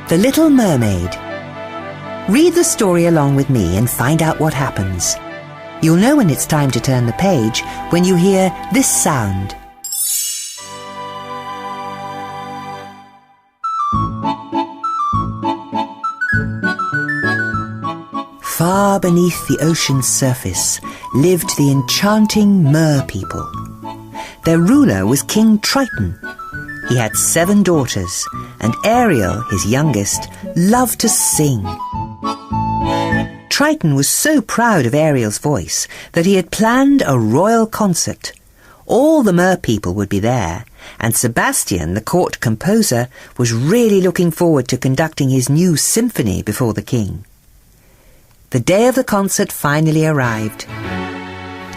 The Little Mermaid. Read the story along with me and find out what happens. You'll know when it's time to turn the page when you hear this sound. Far beneath the ocean's surface lived the enchanting Mer people. Their ruler was King Triton. He had 7 daughters, and Ariel, his youngest, loved to sing. Triton was so proud of Ariel's voice that he had planned a royal concert. All the Mer people would be there, and Sebastian, the court composer, was really looking forward to conducting his new symphony before the king. The day of the concert finally arrived.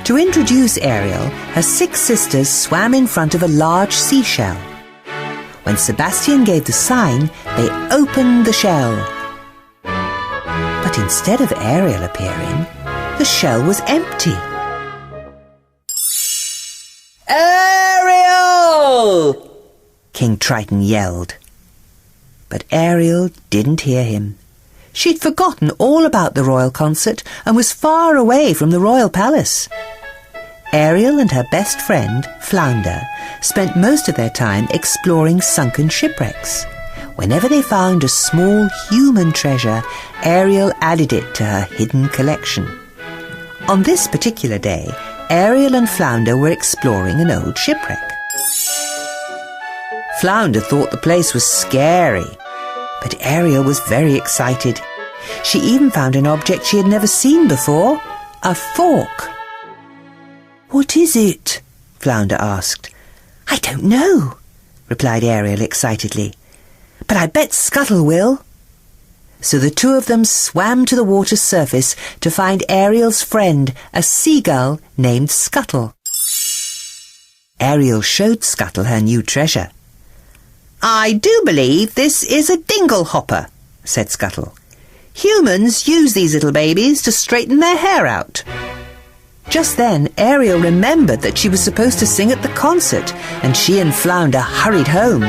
To introduce Ariel, her 6 sisters swam in front of a large seashell. When Sebastian gave the sign, they opened the shell. But instead of Ariel appearing, the shell was empty. "Ariel!" King Triton yelled. But Ariel didn't hear him. She'd forgotten all about the royal concert and was far away from the royal palace. Ariel and her best friend, Flounder, spent most of their time exploring sunken shipwrecks. Whenever they found a small human treasure, Ariel added it to her hidden collection. On this particular day, Ariel and Flounder were exploring an old shipwreck. Flounder thought the place was scary, but Ariel was very excited. She even found an object she had never seen before, a fork. "What is it?" Flounder asked. "I don't know," replied Ariel excitedly. "But I bet Scuttle will." So the 2 of them swam to the water's surface to find Ariel's friend, a seagull named Scuttle. Ariel showed Scuttle her new treasure. "I do believe this is a dingle hopper," said Scuttle. "Humans use these little babies to straighten their hair out." Just then, Ariel remembered that she was supposed to sing at the concert, and she and Flounder hurried home.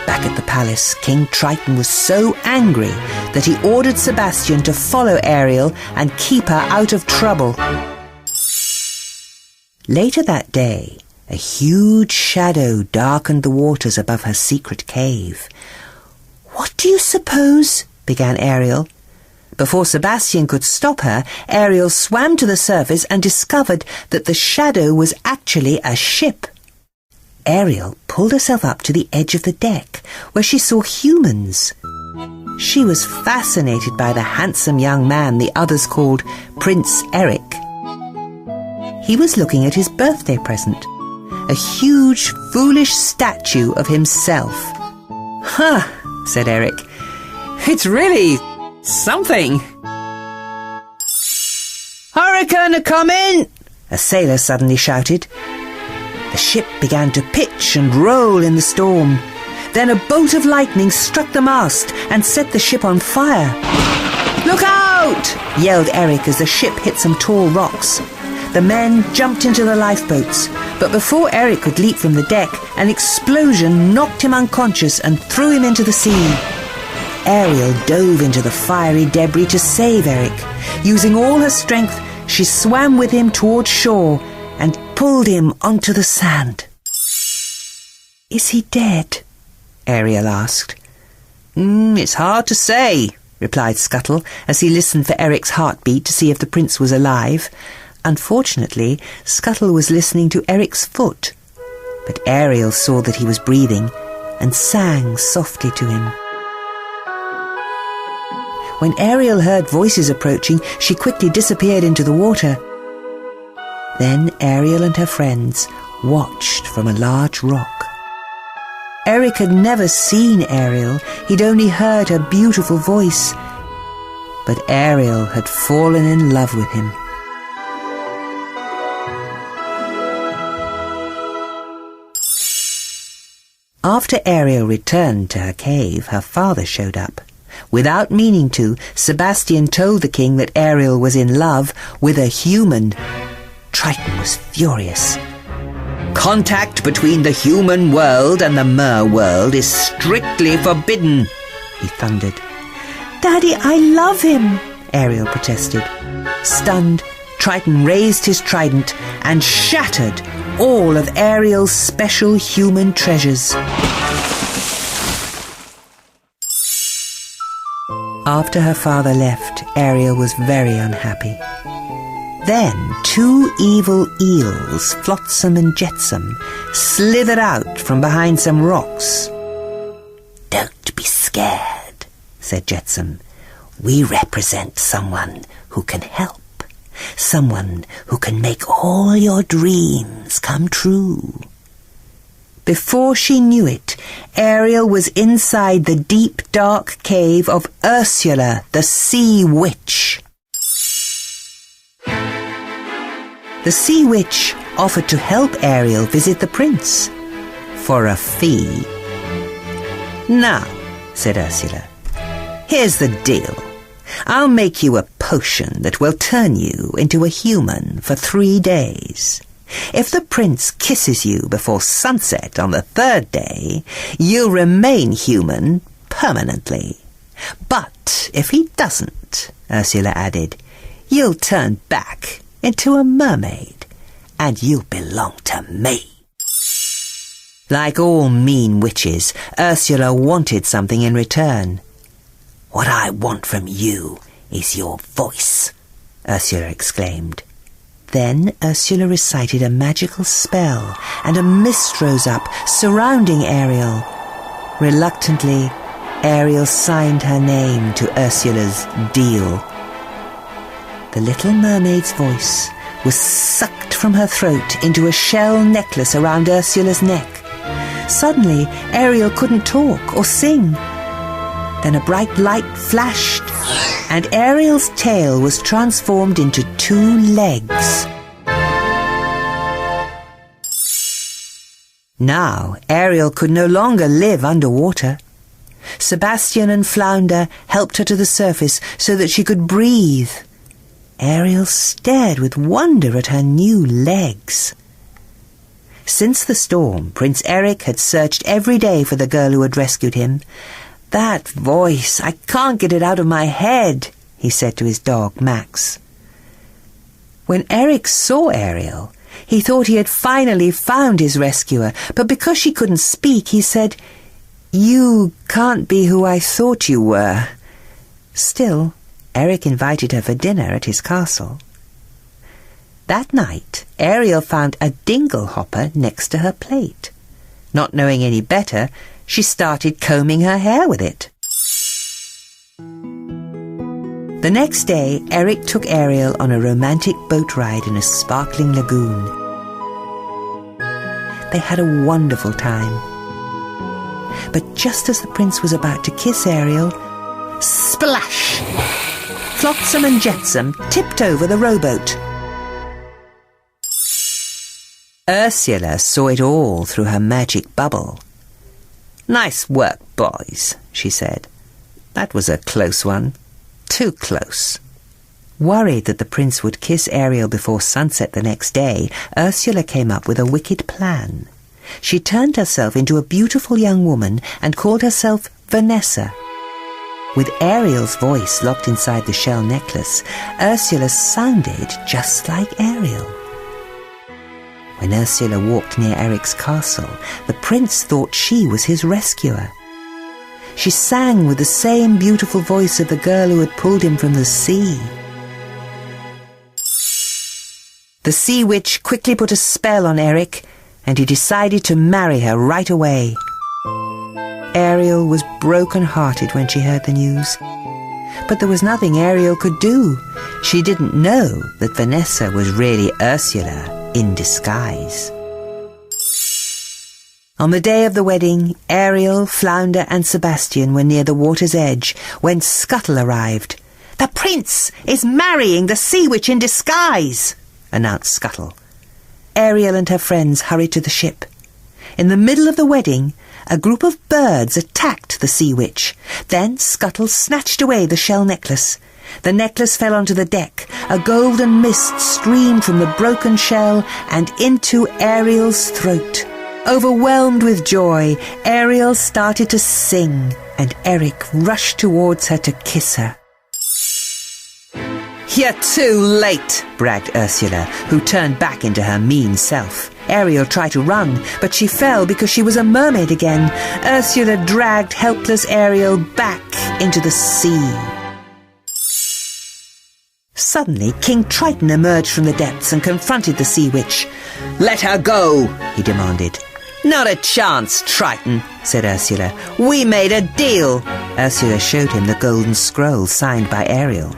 Back at the palace, King Triton was so angry that he ordered Sebastian to follow Ariel and keep her out of trouble. Later that day, a huge shadow darkened the waters above her secret cave. "What do you suppose?" began Ariel. Before Sebastian could stop her, Ariel swam to the surface and discovered that the shadow was actually a ship. Ariel pulled herself up to the edge of the deck, where she saw humans. She was fascinated by the handsome young man the others called Prince Eric. He was looking at his birthday present, a huge, foolish statue of himself. "Huh," said Eric. "It's really something." "Hurricane a-comin'!" a sailor suddenly shouted. The ship began to pitch and roll in the storm. Then a bolt of lightning struck the mast and set the ship on fire. "Look out!" yelled Eric as the ship hit some tall rocks. The men jumped into the lifeboats, but before Eric could leap from the deck, an explosion knocked him unconscious and threw him into the sea. Ariel dove into the fiery debris to save Eric. Using all her strength, she swam with him towards shore and pulled him onto the sand. "Is he dead?" Ariel asked. It's hard to say," replied Scuttle as he listened for Eric's heartbeat to see if the prince was alive. Unfortunately, Scuttle was listening to Eric's foot, but Ariel saw that he was breathing and sang softly to him. When Ariel heard voices approaching, she quickly disappeared into the water. Then Ariel and her friends watched from a large rock. Eric had never seen Ariel, he'd only heard her beautiful voice. But Ariel had fallen in love with him. After Ariel returned to her cave, her father showed up. Without meaning to, Sebastian told the king that Ariel was in love with a human. Triton was furious. "Contact between the human world and the mer world is strictly forbidden," he thundered. "Daddy, I love him," Ariel protested. Stunned, Triton raised his trident and shattered all of Ariel's special human treasures. After her father left, Ariel was very unhappy. Then 2 evil eels, Flotsam and Jetsam, slithered out from behind some rocks. "Don't be scared," said Jetsam. "We represent someone who can help. Someone who can make all your dreams come true." Before she knew it, Ariel was inside the deep, dark cave of Ursula, the Sea Witch. The Sea Witch offered to help Ariel visit the prince for a fee. "Now," said Ursula, "here's the deal. I'll make you a potion that will turn you into a human for 3 days. If the prince kisses you before sunset on the 3rd day, you'll remain human permanently. But if he doesn't," Ursula added, "you'll turn back into a mermaid, and you'll belong to me." Like all mean witches, Ursula wanted something in return. "What I want from you is your voice," Ursula exclaimed. Then Ursula recited a magical spell, and a mist rose up, surrounding Ariel. Reluctantly, Ariel signed her name to Ursula's deal. The little mermaid's voice was sucked from her throat into a shell necklace around Ursula's neck. Suddenly, Ariel couldn't talk or sing. Then a bright light flashed, and Ariel's tail was transformed into 2 legs. Now, Ariel could no longer live underwater. Sebastian and Flounder helped her to the surface so that she could breathe. Ariel stared with wonder at her new legs. Since the storm, Prince Eric had searched every day for the girl who had rescued him. "That voice, I can't get it out of my head," he said to his dog, Max. When Eric saw Ariel, he thought he had finally found his rescuer, but because she couldn't speak, he said, "You can't be who I thought you were." Still, Eric invited her for dinner at his castle. That night, Ariel found a dingle hopper next to her plate. Not knowing any better, she started combing her hair with it. The next day, Eric took Ariel on a romantic boat ride in a sparkling lagoon. They had a wonderful time. But just as the prince was about to kiss Ariel, splash! Flotsam and Jetsam tipped over the rowboat. Ursula saw it all through her magic bubble. "Nice work, boys," she said. "That was a close one. Too close." Worried that the prince would kiss Ariel before sunset the next day, Ursula came up with a wicked plan. She turned herself into a beautiful young woman and called herself Vanessa. With Ariel's voice locked inside the shell necklace, Ursula sounded just like Ariel. When Ursula walked near Eric's castle, the prince thought she was his rescuer. She sang with the same beautiful voice of the girl who had pulled him from the sea. The Sea Witch quickly put a spell on Eric, and he decided to marry her right away. Ariel was broken-hearted when she heard the news. But there was nothing Ariel could do. She didn't know that Vanessa was really Ursula in disguise. On the day of the wedding, Ariel, Flounder and Sebastian were near the water's edge when Scuttle arrived. "The prince is marrying the Sea Witch in disguise," announced Scuttle. Ariel and her friends hurried to the ship. In the middle of the wedding, a group of birds attacked the Sea Witch. Then Scuttle snatched away the shell necklace. The necklace fell onto the deck. A golden mist streamed from the broken shell and into Ariel's throat. Overwhelmed with joy, Ariel started to sing, and Eric rushed towards her to kiss her. "You're too late," bragged Ursula, who turned back into her mean self. Ariel tried to run, but she fell because she was a mermaid again. Ursula dragged helpless Ariel back into the sea. Suddenly, King Triton emerged from the depths and confronted the sea witch. "Let her go," he demanded. "Not a chance, Triton," said Ursula. "We made a deal." Ursula showed him the golden scroll signed by Ariel.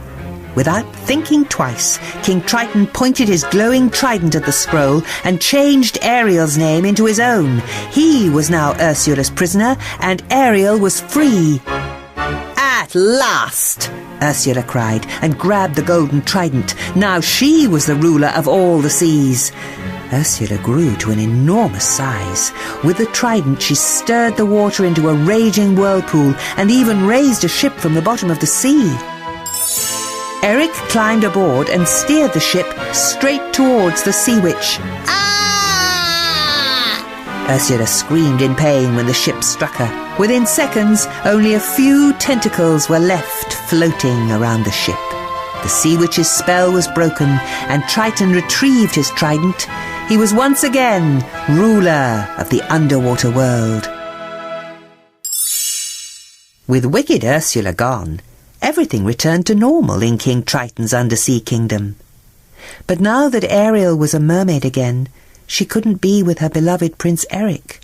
Without thinking twice, King Triton pointed his glowing trident at the scroll and changed Ariel's name into his own. He was now Ursula's prisoner, and Ariel was free. "At last!" Ursula cried and grabbed the golden trident. Now she was the ruler of all the seas. Ursula grew to an enormous size. With the trident she stirred the water into a raging whirlpool and even raised a ship from the bottom of the sea. Eric climbed aboard and steered the ship straight towards the sea witch. "Ah!" Ursula screamed in pain when the ship struck her. Within seconds, only a few tentacles were left floating around the ship. The sea witch's spell was broken, and Triton retrieved his trident. He was once again ruler of the underwater world. With wicked Ursula gone, everything returned to normal in King Triton's undersea kingdom. But now that Ariel was a mermaid again, she couldn't be with her beloved Prince Eric.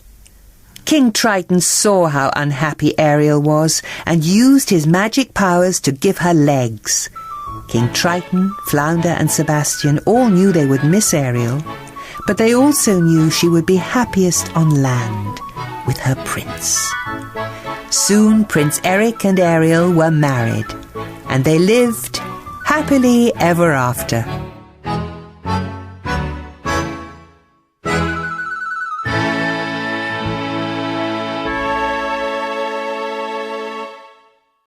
King Triton saw how unhappy Ariel was and used his magic powers to give her legs. King Triton, Flounder and Sebastian all knew they would miss Ariel, but they also knew she would be happiest on land with her prince. Soon Prince Eric and Ariel were married, and they lived happily ever after.